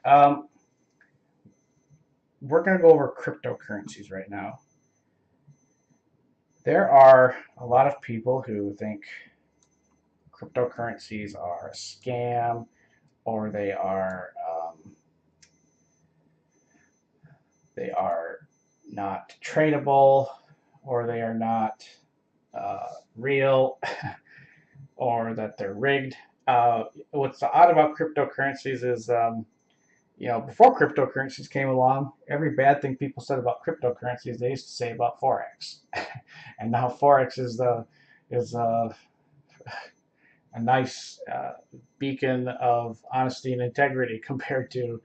We're going to go over cryptocurrencies right now. There are a lot of people who think cryptocurrencies are a scam, or they are not tradable, or they are not real, or that they're rigged. What's odd about cryptocurrencies is, before cryptocurrencies came along, every bad thing people said about cryptocurrencies they used to say about Forex, and now Forex is a nice beacon of honesty and integrity compared to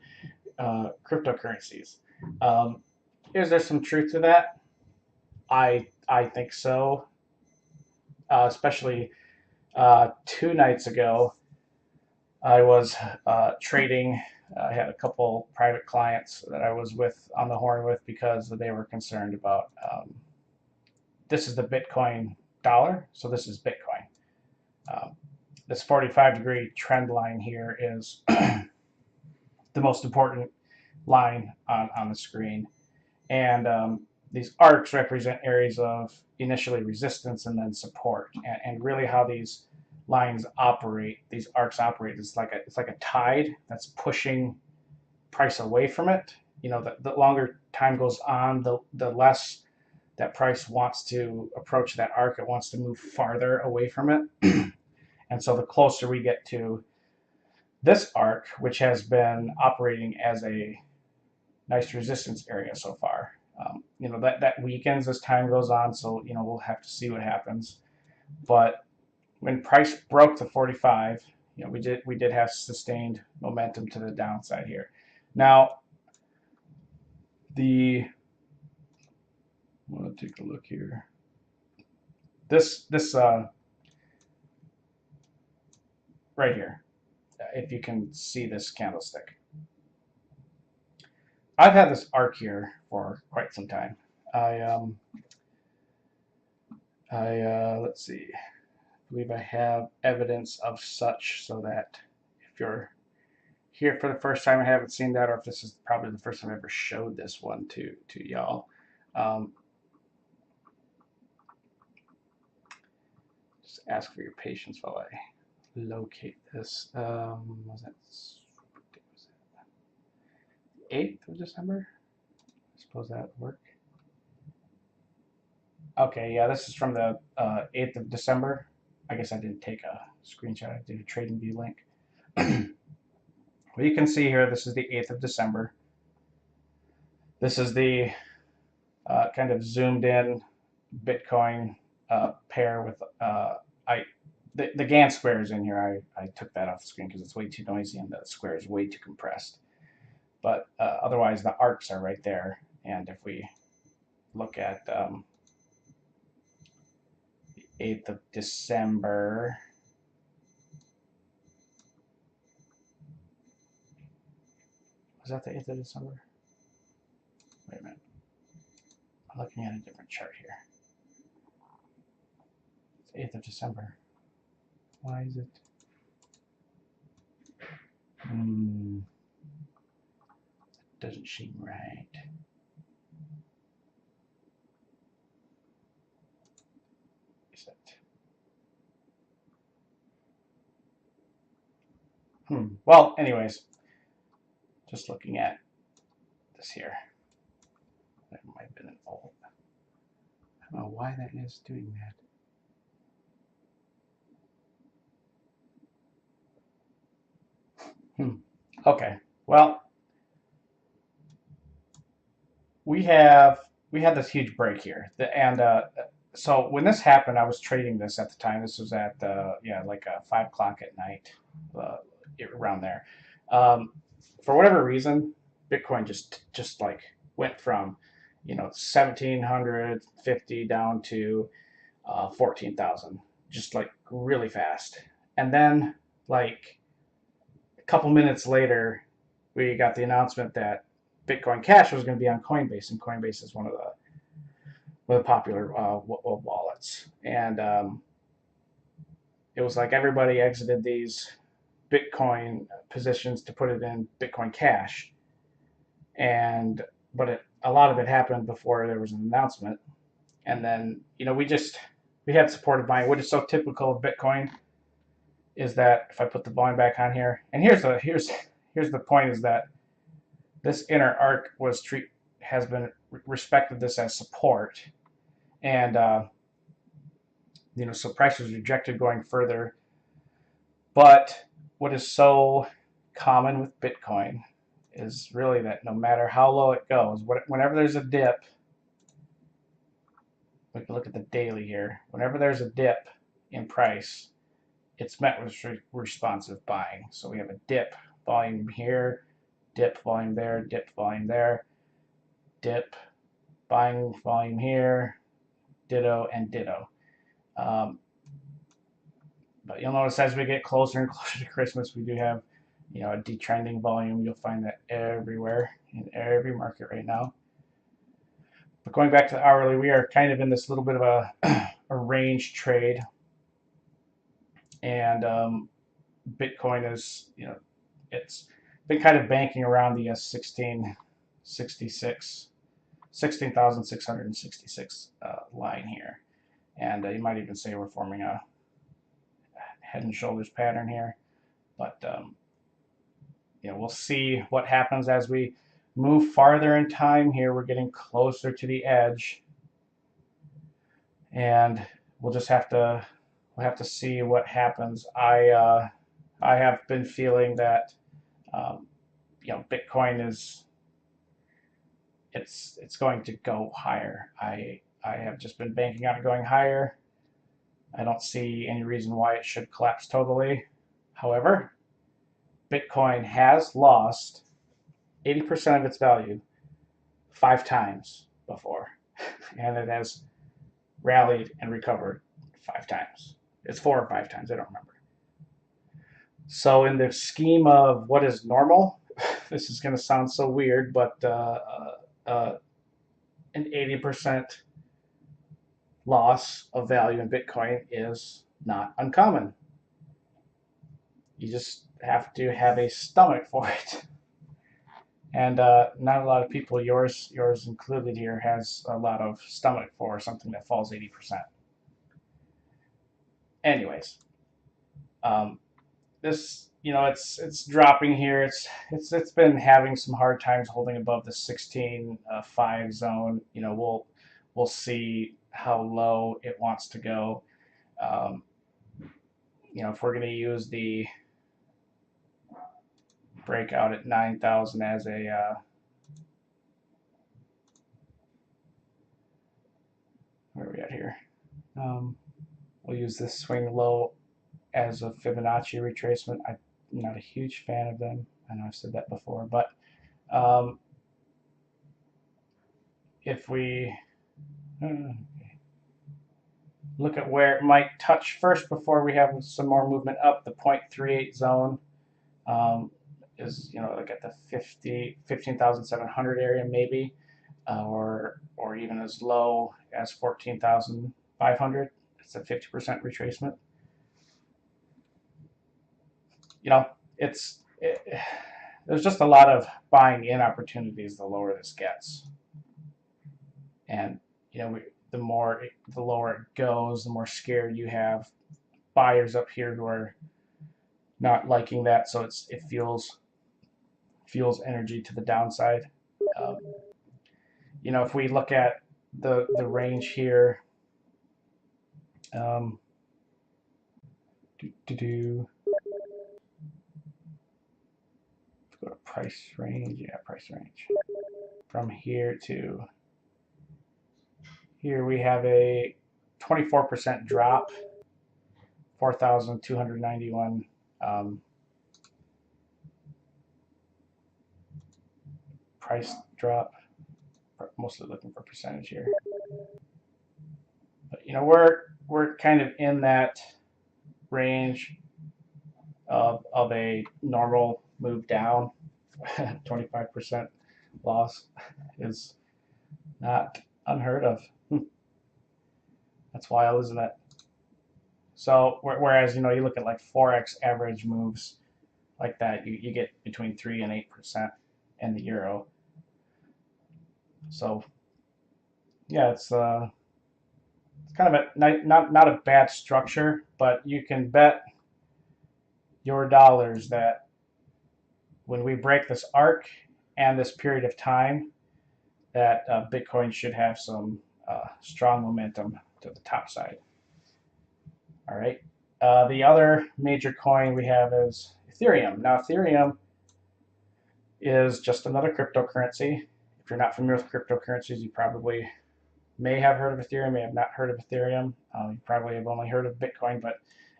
cryptocurrencies. Um, is there some truth to that? I think so, especially 2 nights ago. I was trading. I had a couple private clients that I was with on the horn with because they were concerned about this is the Bitcoin dollar, so this is Bitcoin. Um, this 45-degree trend line here is the most important line on the screen. And these arcs represent areas of initially resistance and then support. And really how these lines operate, these arcs operate, it's like a tide that's pushing price away from it. The longer time goes on, the less that price wants to approach that arc. It wants to move farther away from it. And so the closer we get to this arc, which has been operating as a nice resistance area so far, that weakens as time goes on. So we'll have to see what happens. But when price broke the 45, we did have sustained momentum to the downside here. Now, I want to take a look here. This right here, if you can see this candlestick. I've had this arc here for quite some time. Let's see. I believe I have evidence of such, so that if you're here for the first time and haven't seen that, or if this is probably the first time I ever showed this one to y'all, just ask for your patience while I locate this. Was that 8th of December? I suppose that would work. Okay, yeah, this is from the 8th of December. I guess I didn't take a screenshot. I did a trading view link. Well, you can see here, this is the 8th of December. This is the kind of zoomed in Bitcoin pair with the Gantt square is in here. I took that off the screen because it's way too noisy and the square is way too compressed. But otherwise, the arcs are right there. And if we look at the 8th of December, was that the 8th of December? Wait a minute. I'm looking at a different chart here. It's 8th of December. Why is it? Doesn't seem right. Is it? Well, anyways, just looking at this here. That might have been an old. I don't know why that is doing that. Okay. Well, we had this huge break here, and so when this happened, I was trading this at the time. This was at like 5 o'clock at night, around there. For whatever reason, Bitcoin just like went from 1,750 down to 14,000, just like really fast. And then like a couple minutes later, we got the announcement that Bitcoin Cash was going to be on Coinbase, and Coinbase is one of the popular wallets. And it was like everybody exited these Bitcoin positions to put it in Bitcoin Cash, but a lot of it happened before there was an announcement, and then we had supportive buying. What is so typical of Bitcoin is that if I put the volume back on here, and here's the point, is that this inner arc has been respected this as support, and so price was rejected going further. But what is so common with Bitcoin is really that no matter how low it goes, whenever there's a dip, we can look at the daily here. Whenever there's a dip in price, it's met with responsive buying. So we have a dip, volume here, dip, volume there, dip, volume there, dip, buying volume here, ditto, and ditto. But you'll notice as we get closer and closer to Christmas, we do have, a detrending volume. You'll find that everywhere in every market right now. But going back to the hourly, we are kind of in this little bit of a range trade, and Bitcoin is, it's been kind of banking around the 16,666 line here, and you might even say we're forming a head and shoulders pattern here, but we'll see what happens as we move farther in time here. We're getting closer to the edge, and we'll have to see what happens. I have been feeling that Bitcoin it's going to go higher. I have just been banking on it going higher. I don't see any reason why it should collapse totally. However, Bitcoin has lost 80% of its value 5 times before, and it has rallied and recovered 5 times. It's 4 or 5 times, I don't remember. So in the scheme of what is normal, this is going to sound so weird, but an 80% loss of value in Bitcoin is not uncommon. You just have to have a stomach for it. And not a lot of people, yours included here, has a lot of stomach for something that falls 80%. Anyways, this, it's dropping here. It's been having some hard times holding above the 16.5 zone. We'll see how low it wants to go. If we're going to use the breakout at 9,000 as a where are we at here? We'll use this swing low as a Fibonacci retracement. I'm not a huge fan of them. I know I've said that before, but if we look at where it might touch first before we have some more movement up, the 0.38 zone is like at the 15,700 area maybe, or even as low as 14,500. It's a 50% retracement. There's just a lot of buying in opportunities the lower this gets, and the lower it goes, the more scared you have buyers up here who are not liking that, so it fuels energy to the downside. If we look at the range here, go to price range. Yeah, price range. From here to here, we have a 24% drop, 4,291. Price drop. Mostly looking for percentage here, but we're kind of in that range of a normal move down. 25% loss is not unheard of. That's wild, isn't it? So whereas you look at like Forex average moves, like that, you get between 3 and 8% in the euro. So yeah, it's kind of a not a bad structure, but you can bet your dollars that when we break this arc and this period of time, that Bitcoin should have some strong momentum to the top side. All right. The other major coin we have is Ethereum. Now, Ethereum is just another cryptocurrency. If you're not familiar with cryptocurrencies, you probably may have heard of Ethereum, may have not heard of Ethereum. You probably have only heard of Bitcoin, but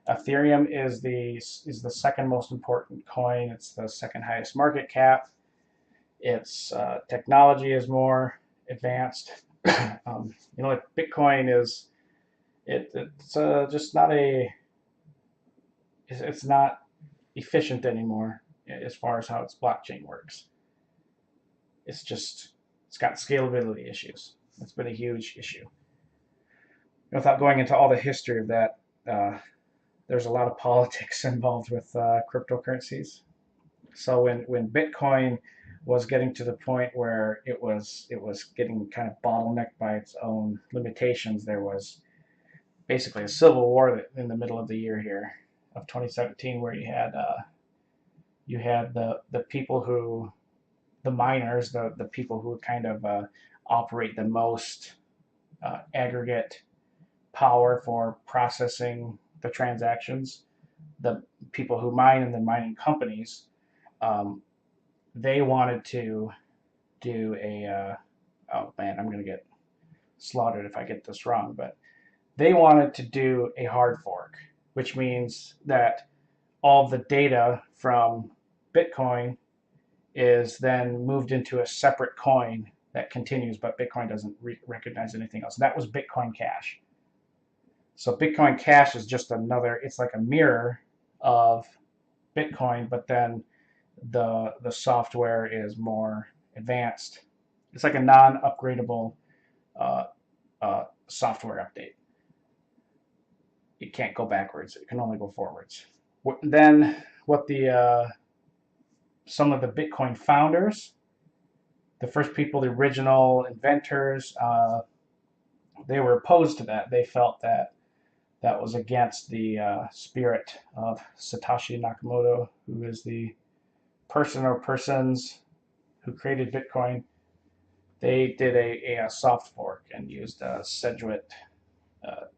Ethereum is the second most important coin. It's the second highest market cap. Its technology is more advanced. Like Bitcoin is, it's just not it's not efficient anymore as far as how its blockchain works. It's got scalability issues. It's been a huge issue. Without going into all the history of that, there's a lot of politics involved with cryptocurrencies. So when Bitcoin was getting to the point where it was getting kind of bottlenecked by its own limitations, there was basically a civil war in the middle of the year here of 2017, where you had the people who, the miners, the people who kind of operate the most aggregate power for processing the transactions, the people who mine and the mining companies, they wanted to do a oh man, I'm going to get slaughtered if I get this wrong, but they wanted to do a hard fork, which means that all of the data from Bitcoin is then moved into a separate coin that continues, but Bitcoin doesn't recognize anything else. That was Bitcoin Cash. So Bitcoin Cash is just another, it's like a mirror of Bitcoin, but then the software is more advanced. It's like a non-upgradable software update. It can't go backwards. It can only go forwards. Then what the some of the Bitcoin founders, the first people, the original inventors, they were opposed to that. They felt that that was against the spirit of Satoshi Nakamoto, who is the person or persons who created Bitcoin. They did a soft fork and used Sedgwick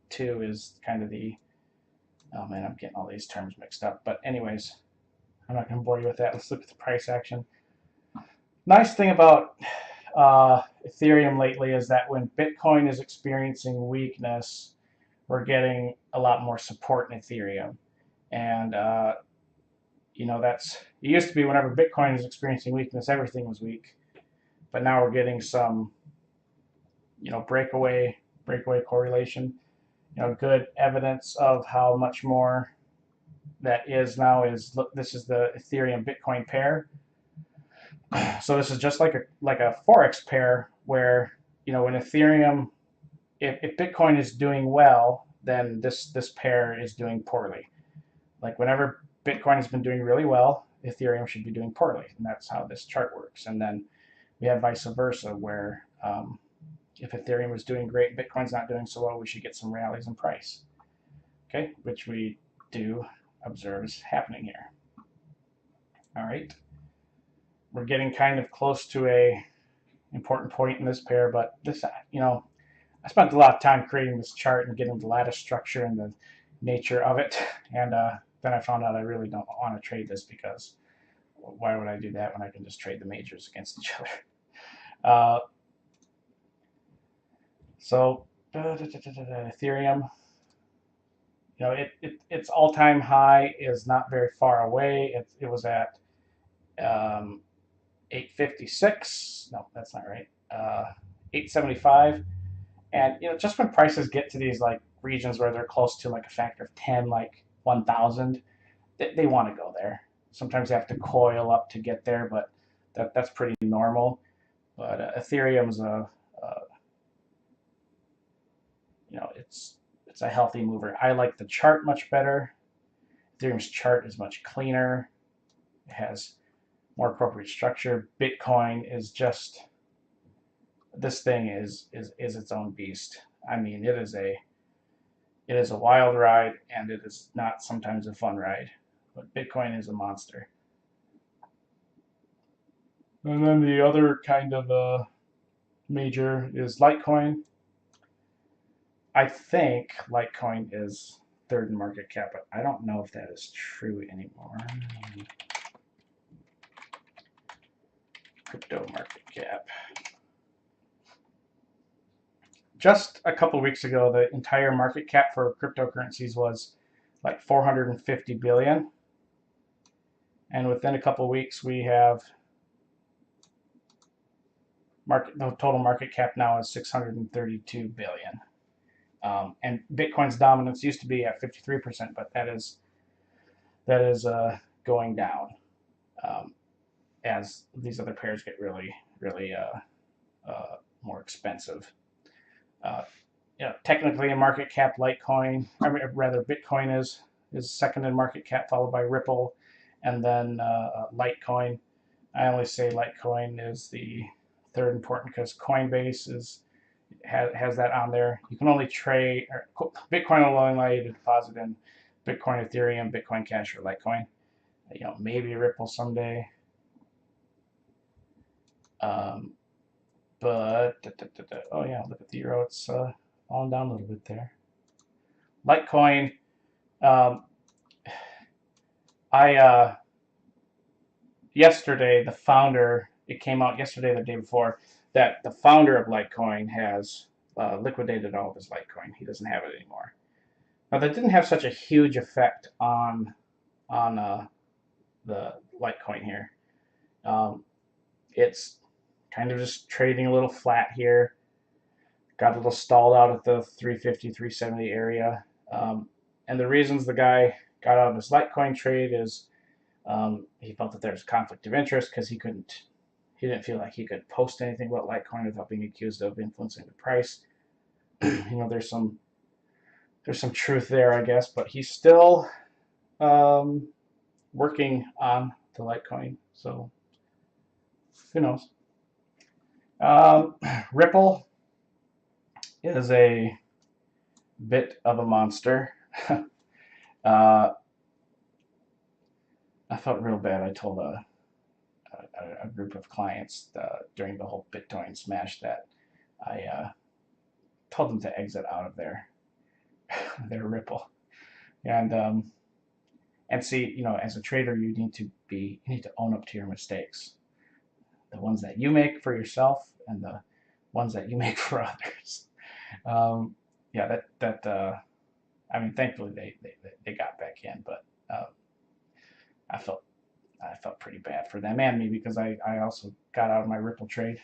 2 is kind of the, oh man, I'm getting all these terms mixed up. But anyways, I'm not going to bore you with that. Let's look at the price action. Nice thing about Ethereum lately is that when Bitcoin is experiencing weakness, we're getting a lot more support in Ethereum. And, it used to be whenever Bitcoin is experiencing weakness, everything was weak. But now we're getting some, breakaway correlation, good evidence of how much more that is now is, look, this is the Ethereum Bitcoin pair. So this is just like a Forex pair where, when Ethereum, if Bitcoin is doing well, then this pair is doing poorly. Like whenever Bitcoin has been doing really well, Ethereum should be doing poorly. And that's how this chart works. And then we have vice versa, where if Ethereum is doing great, Bitcoin's not doing so well, we should get some rallies in price. Okay, which we do observe is happening here. All right. We're getting kind of close to a important point in this pair, but this, I spent a lot of time creating this chart and getting the lattice structure and the nature of it. And then I found out I really don't want to trade this, because why would I do that when I can just trade the majors against each other? So Ethereum, its all-time high is not very far away. It was at 856. No, that's not right. 875. And just when prices get to these like regions where they're close to like a factor of 10, like 1,000, they want to go there. Sometimes they have to coil up to get there, but that's pretty normal. But Ethereum's it's a healthy mover. I like the chart much better. Ethereum's chart is much cleaner. has more appropriate structure. Bitcoin is just, this thing is its own beast. I mean, it is a wild ride, and it is not sometimes a fun ride. But Bitcoin is a monster. And then the other kind of major is Litecoin. I think Litecoin is third in market cap, but I don't know if that is true anymore. Crypto market cap. Just a couple weeks ago, the entire market cap for cryptocurrencies was like 450 billion. And within a couple weeks, we have the total market cap now is 632 billion. And Bitcoin's dominance used to be at 53%, but that is going down as these other pairs get really more expensive. Technically in market cap, Litecoin, rather Bitcoin is second in market cap, followed by Ripple, and then Litecoin. I only say Litecoin is the third important because Coinbase has that on there. You can only trade, or Bitcoin will only allow you to deposit in Bitcoin, Ethereum, Bitcoin Cash, or Litecoin. Maybe Ripple someday. But oh yeah, look at the euro. It's falling down a little bit there. Litecoin. Yesterday, the founder. It came out yesterday, the day before, that the founder of Litecoin has liquidated all of his Litecoin. He doesn't have it anymore. Now that didn't have such a huge effect on the Litecoin here. It's kind of just trading a little flat here. Got a little stalled out at the 350, 370 area. And the reasons the guy got out of his Litecoin trade is he felt that there was conflict of interest because he didn't feel like he could post anything about Litecoin without being accused of influencing the price. There's some truth there, I guess, but he's still working on the Litecoin, so who knows? Ripple is a bit of a monster. I felt real bad. I told a group of clients during the whole Bitcoin smash that I told them to exit out of their Ripple, and see, as a trader, you need to own up to your mistakes, the ones that you make for yourself and the ones that you make for others. Thankfully they got back in, but I felt pretty bad for them and me because I also got out of my Ripple trade.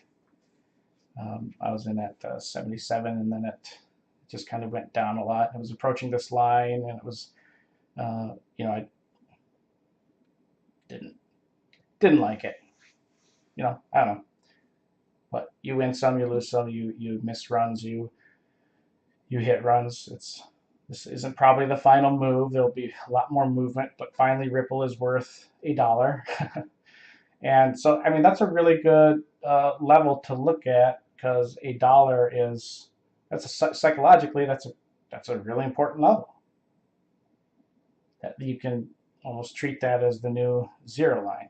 I was in at 77, and then it just kind of went down a lot. It was approaching this line, and it was, I didn't like it. I don't know. But you win some, you lose some, you miss runs, you hit runs. This isn't probably the final move. There'll be a lot more movement, but finally Ripple is worth $1. And so, that's a really good level to look at, because $1 psychologically, that's a really important level. That you can almost treat that as the new zero line.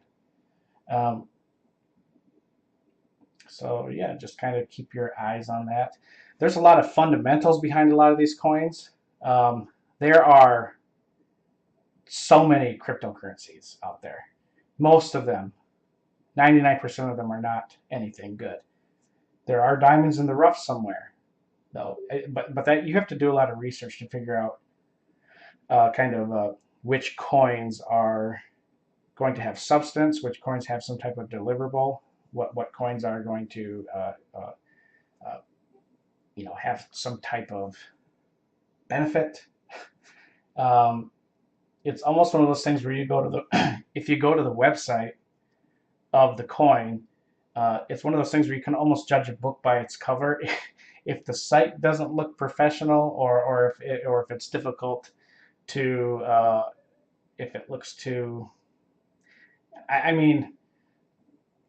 So yeah, just kind of keep your eyes on that. There's a lot of fundamentals behind a lot of these coins. There are so many cryptocurrencies out there. Most of them, 99% of them, are not anything good. There are diamonds in the rough somewhere, though. But that you have to do a lot of research to figure out which coins are going to have substance, which coins have some type of deliverable, what coins are going to have some type of benefit. It's almost one of those things where you go to if you go to the website of the coin, it's one of those things where you can almost judge a book by its cover. If the site doesn't look professional, or if it's difficult to, if it looks too, I mean,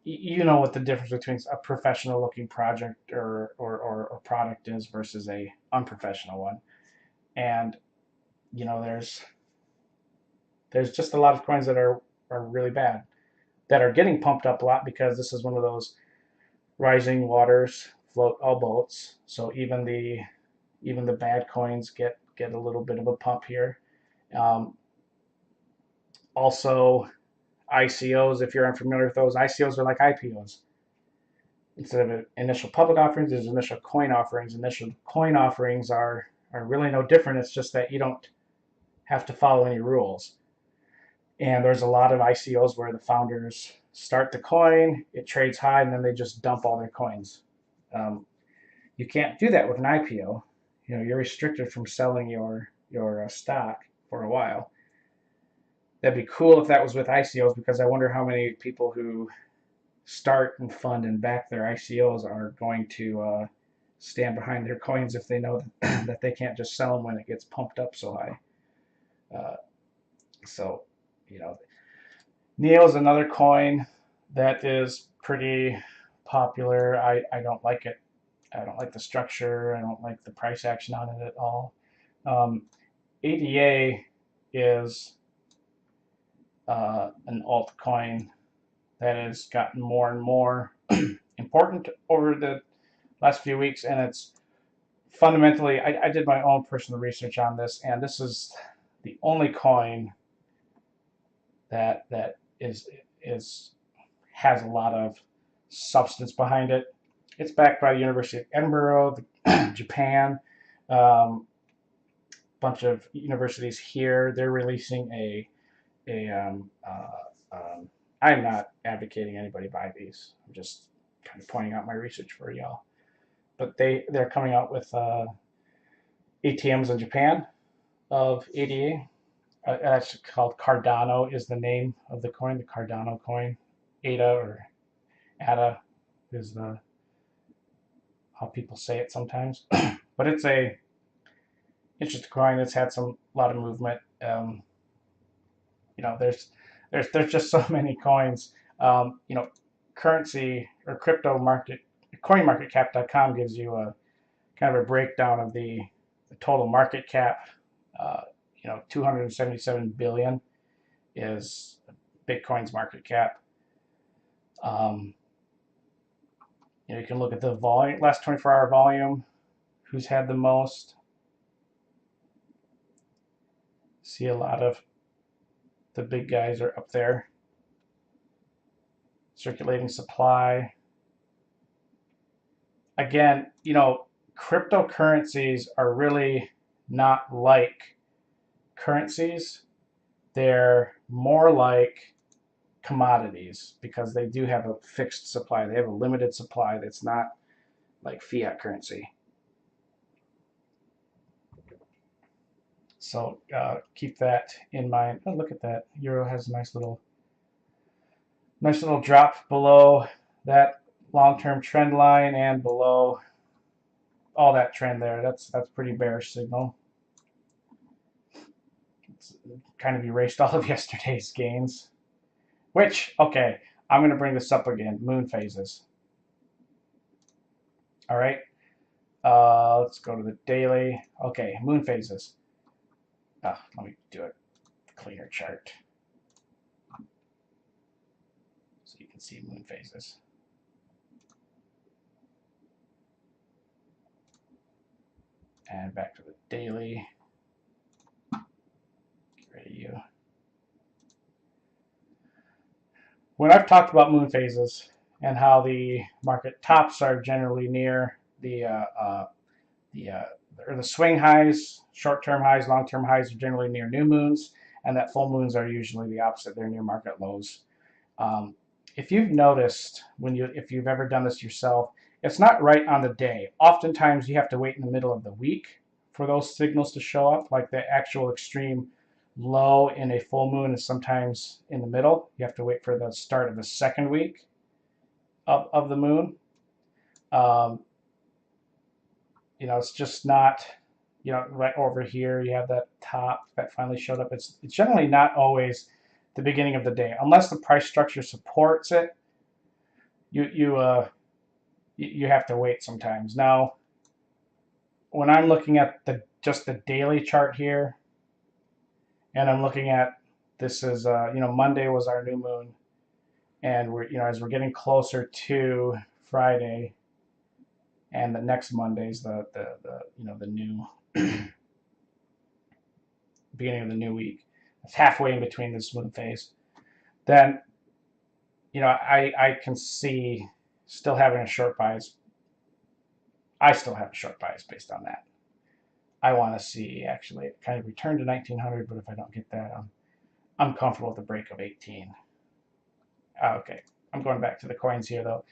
you know what the difference between a professional looking project or product is versus a unprofessional one. And there's just a lot of coins that are really bad, that are getting pumped up a lot, because this is one of those rising waters float all boats. So even the bad coins get a little bit of a pump here. Um, Also, ICOs, if you're unfamiliar with those, ICOs are like IPOs. Instead of initial public offerings, there's initial coin offerings. Initial coin offerings are really no different. It's just that you don't have to follow any rules. And there's a lot of ICOs where the founders start the coin, it trades high, and then they just dump all their coins. Um, you can't do that with an IPO. You're restricted from selling your stock for a while. That'd be cool if that was with ICOs, because I wonder how many people who start and fund and back their ICOs are going to stand behind their coins if they know that they can't just sell them when it gets pumped up so high. So, you know, NEO is another coin that is pretty popular. I don't like it. I don't like the structure. I don't like the price action on it at all. ADA is an altcoin that has gotten more and more important over the last few weeks, and it's fundamentally, I did my own personal research on this, and this is the only coin that has a lot of substance behind it. It's backed by the University of Edinburgh, Japan, bunch of universities here. They're releasing I'm not advocating anybody buy these. I'm just kind of pointing out my research for y'all. But they're coming out with ATMs in Japan of ADA. That's called Cardano is the name of the coin, the Cardano coin. ADA or ADA is how people say it sometimes. But it's a interesting coin that's had a lot of movement. There's just so many coins. Currency or crypto market, coinmarketcap.com gives you a kind of a breakdown of the total market cap. 277 billion is Bitcoin's market cap. You can look at the volume, last 24-hour volume, who's had the most. See a lot of the big guys are up there. Circulating supply. Again, cryptocurrencies are really not like currencies. They're more like commodities, because they do have a fixed supply. They have a limited supply that's not like fiat currency. So keep that in mind. Oh, look at that. Euro has a nice little drop below that long-term trend line and below all that trend there. That's pretty bearish signal. It's kind of erased all of yesterday's gains. Which, okay, I'm going to bring this up again. Moon phases. All right. Let's go to the daily. Okay, moon phases. Let me do a cleaner chart so you can see moon phases. And back to the daily. Get rid of you. When I've talked about moon phases and how the market tops are generally near the swing highs, short-term highs, long-term highs are generally near new moons, and that full moons are usually the opposite. They're near market lows. If you've noticed, if you've ever done this yourself, it's not right on the day. Oftentimes you have to wait in the middle of the week for those signals to show up, like the actual extreme low in a full moon is sometimes in the middle. You have to wait for the start of the second week of the moon. It's just not, right over here you have that top that finally showed up. It's generally not always the beginning of the day. Unless the price structure supports it, you have to wait sometimes. Now, when I'm looking at just the daily chart here, and I'm looking at this is Monday was our new moon, and we're as we're getting closer to Friday, and the next Monday's the new beginning of the new week. It's halfway in between this moon phase. Then I can see still having a short bias. I still have a short bias based on that. I want to see actually it kind of return to 1900, but if I don't get that, I'm comfortable with the break of 18. Okay, I'm going back to the coins here though.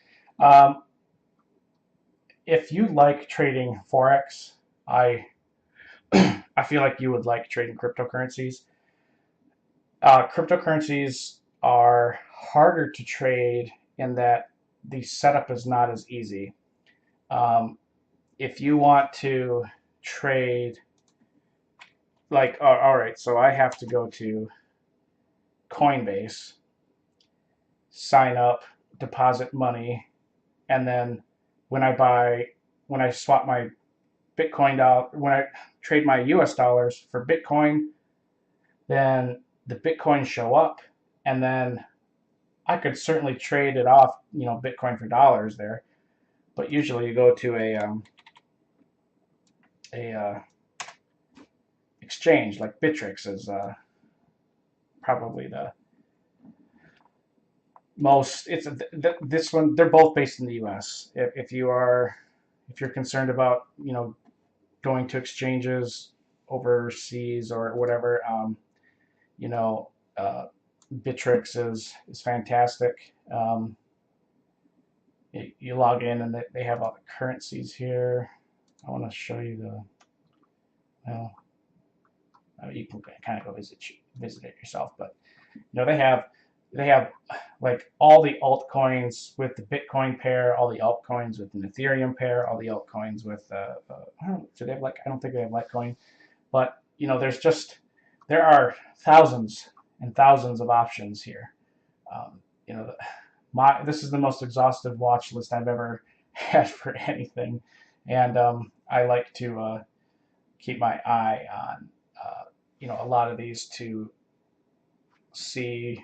If you like trading Forex, I feel like you would like trading cryptocurrencies. Cryptocurrencies are harder to trade in that the setup is not as easy. If you want to trade, like, all right, so I have to go to Coinbase, sign up, deposit money, and then when I swap my Bitcoin when I trade my US dollars for Bitcoin, then the Bitcoin show up, and then I could certainly trade it off, Bitcoin for dollars there, but usually you go to a exchange like Bittrex is probably the most. This one. They're both based in the U.S. If you're concerned about going to exchanges overseas or whatever, Bittrex is fantastic. You log in and they have all the currencies here. I want to show you you can kind of go visit it yourself, but they have like all the altcoins with the Bitcoin pair, all the altcoins with an Ethereum pair, all the altcoins with I don't know, do they have I don't think they have Litecoin, but there are thousands and thousands of options here. This is the most exhaustive watch list I've ever had for anything, and I like to keep my eye on a lot of these to see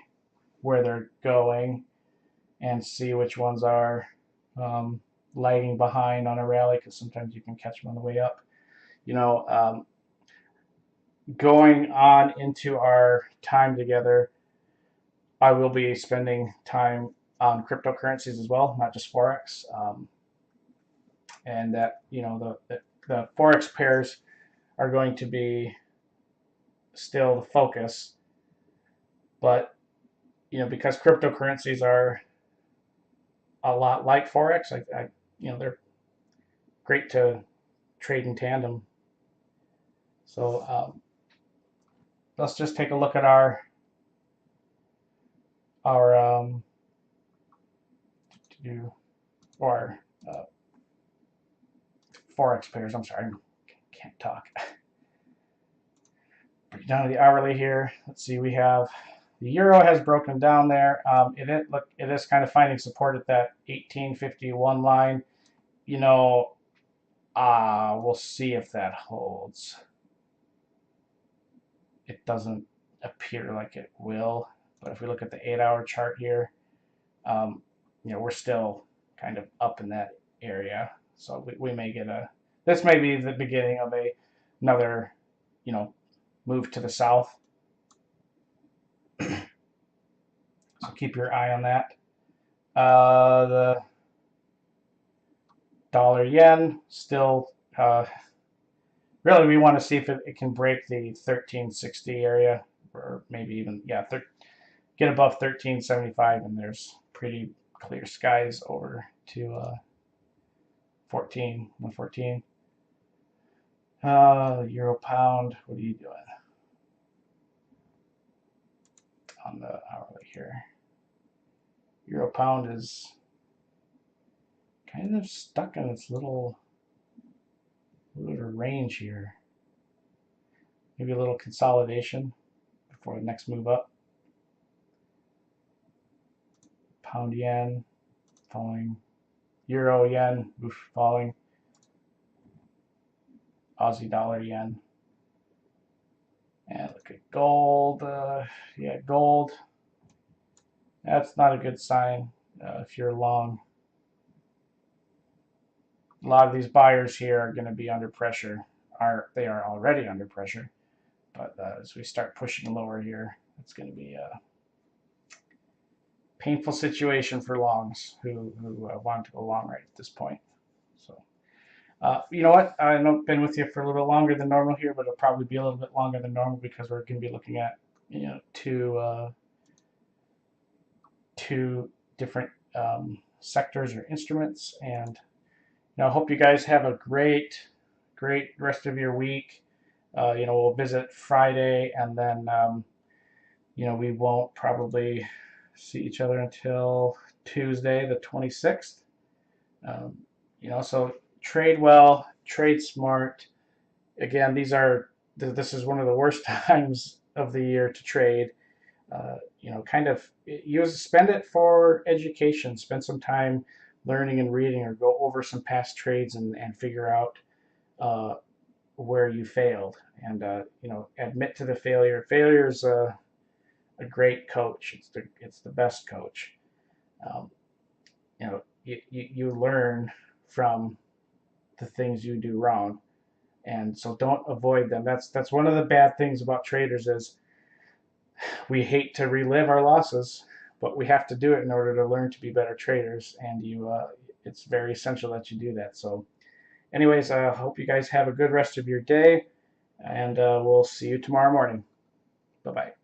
where they're going and see which ones are lagging behind on a rally, because sometimes you can catch them on the way up. Going on into our time together, I will be spending time on cryptocurrencies as well, not just Forex. And that, the Forex pairs are going to be still the focus. But, because cryptocurrencies are a lot like Forex, they're great to trade in tandem. So let's just take a look at our Forex pairs. I'm sorry, I can't talk. Break down to the hourly here. Let's see, we have the euro has broken down there. It is kind of finding support at that 1851 line. We'll see if that holds. It doesn't appear like it will, but if we look at the 8-hour chart here, we're still kind of up in that area. So we may get this may be the beginning of another, move to the south. So keep your eye on that. The dollar yen still, really we want to see if it can break the 1360 area, or maybe even, get above 1375, and there's pretty clear skies over to 114. Euro pound, what are you doing on the hourly here? Euro pound is kind of stuck in its little range here. Maybe a little consolidation before the next move up. Pound yen falling. Euro yen, oof, falling. Aussie dollar yen. And look at gold. Yeah, gold. That's not a good sign if you're long. A lot of these buyers here are going to be under pressure. They are already under pressure. But as we start pushing lower here, it's going to be a painful situation for longs who want to go long right at this point. So, you know what? I know I've been with you for a little longer than normal here, but it'll probably be a little bit longer than normal because we're going to be looking at two different sectors or instruments. And I hope you guys have a great rest of your week. We'll visit Friday, and then we won't probably see each other until Tuesday, the 26th. So trade well, trade smart. Again, this is one of the worst times of the year to trade. Spend it for education. Spend some time learning and reading, or go over some past trades and figure out where you failed, and admit to the failure. Failure is a great coach. It's the best coach. You learn from the things you do wrong, and so don't avoid them. That's one of the bad things about traders is we hate to relive our losses, but we have to do it in order to learn to be better traders, and it's very essential that you do that. So anyways, I hope you guys have a good rest of your day, and we'll see you tomorrow morning. Bye-bye.